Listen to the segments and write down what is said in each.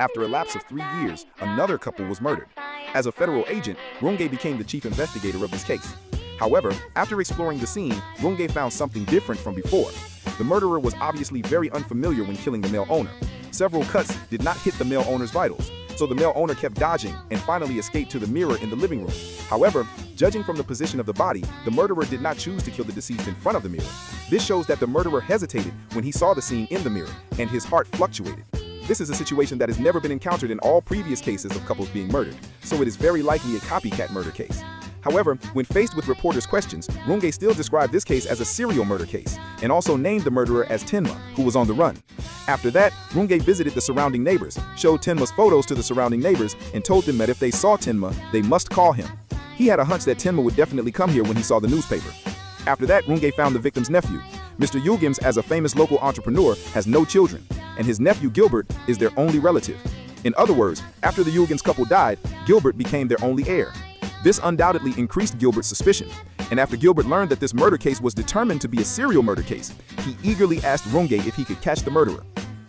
After a lapse of 3 years, another couple was murdered. As a federal agent, Runge became the chief investigator of this case. However, after exploring the scene, Runge found something different from before. The murderer was obviously very unfamiliar when killing the male owner. Several cuts did not hit the male owner's vitals, so the male owner kept dodging and finally escaped to the mirror in the living room. However, judging from the position of the body, the murderer did not choose to kill the deceased in front of the mirror. This shows that the murderer hesitated when he saw the scene in the mirror, and his heart fluctuated. This is a situation that has never been encountered in all previous cases of couples being murdered, so it is very likely a copycat murder case. However, when faced with reporters' questions, Runge still described this case as a serial murder case, and also named the murderer as Tenma, who was on the run. After that, Runge visited the surrounding neighbors, showed Tenma's photos to the surrounding neighbors, and told them that if they saw Tenma, they must call him. He had a hunch that Tenma would definitely come here when he saw the newspaper. After that, Runge found the victim's nephew. Mr. Yilgims, as a famous local entrepreneur, has no children, and his nephew Gilbert is their only relative. In other words, after the Yilgims couple died, Gilbert became their only heir. This undoubtedly increased Gilbert's suspicion, and after Gilbert learned that this murder case was determined to be a serial murder case, he eagerly asked Runge if he could catch the murderer.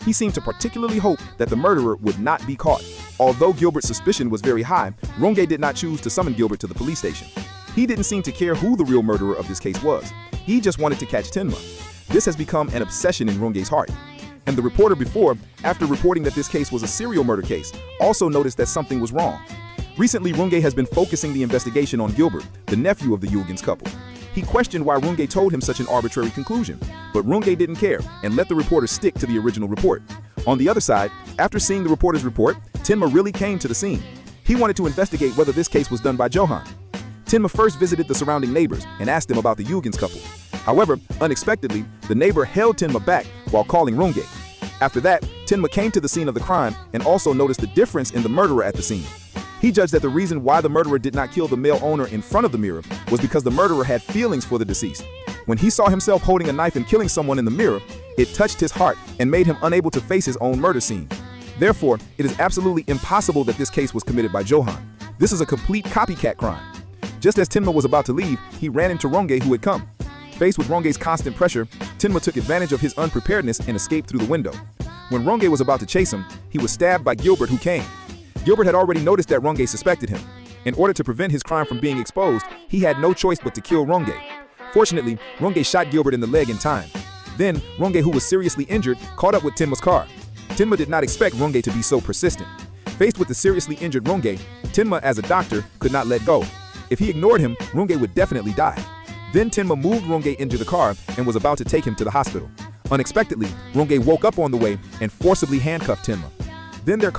He seemed to particularly hope that the murderer would not be caught. Although Gilbert's suspicion was very high, Runge did not choose to summon Gilbert to the police station. He didn't seem to care who the real murderer of this case was. He just wanted to catch Tenma. This has become an obsession in Runge's heart. And the reporter before, after reporting that this case was a serial murder case, also noticed that something was wrong. Recently, Runge has been focusing the investigation on Gilbert, the nephew of the Yilgims couple. He questioned why Runge told him such an arbitrary conclusion, but Runge didn't care and let the reporter stick to the original report. On the other side, after seeing the reporter's report, Tenma really came to the scene. He wanted to investigate whether this case was done by Johan. Tenma first visited the surrounding neighbors and asked them about the Yilgims couple. However, unexpectedly, the neighbor held Tenma back while calling Runge. After that, Tenma came to the scene of the crime and also noticed the difference in the murderer at the scene. He judged that the reason why the murderer did not kill the male owner in front of the mirror was because the murderer had feelings for the deceased. When he saw himself holding a knife and killing someone in the mirror, it touched his heart and made him unable to face his own murder scene. Therefore, it is absolutely impossible that this case was committed by Johan. This is a complete copycat crime. Just as Tenma was about to leave, he ran into Runge, who had come. Faced with Runge's constant pressure, Tenma took advantage of his unpreparedness and escaped through the window. When Runge was about to chase him, he was stabbed by Gilbert, who came. Gilbert had already noticed that Runge suspected him. In order to prevent his crime from being exposed, he had no choice but to kill Runge. Fortunately, Runge shot Gilbert in the leg in time. Then, Runge, who was seriously injured, caught up with Tenma's car. Tenma did not expect Runge to be so persistent. Faced with the seriously injured Runge, Tenma, as a doctor, could not let go. If he ignored him, Runge would definitely die. Then Tenma moved Runge into the car and was about to take him to the hospital. Unexpectedly, Runge woke up on the way and forcibly handcuffed Tenma. Then their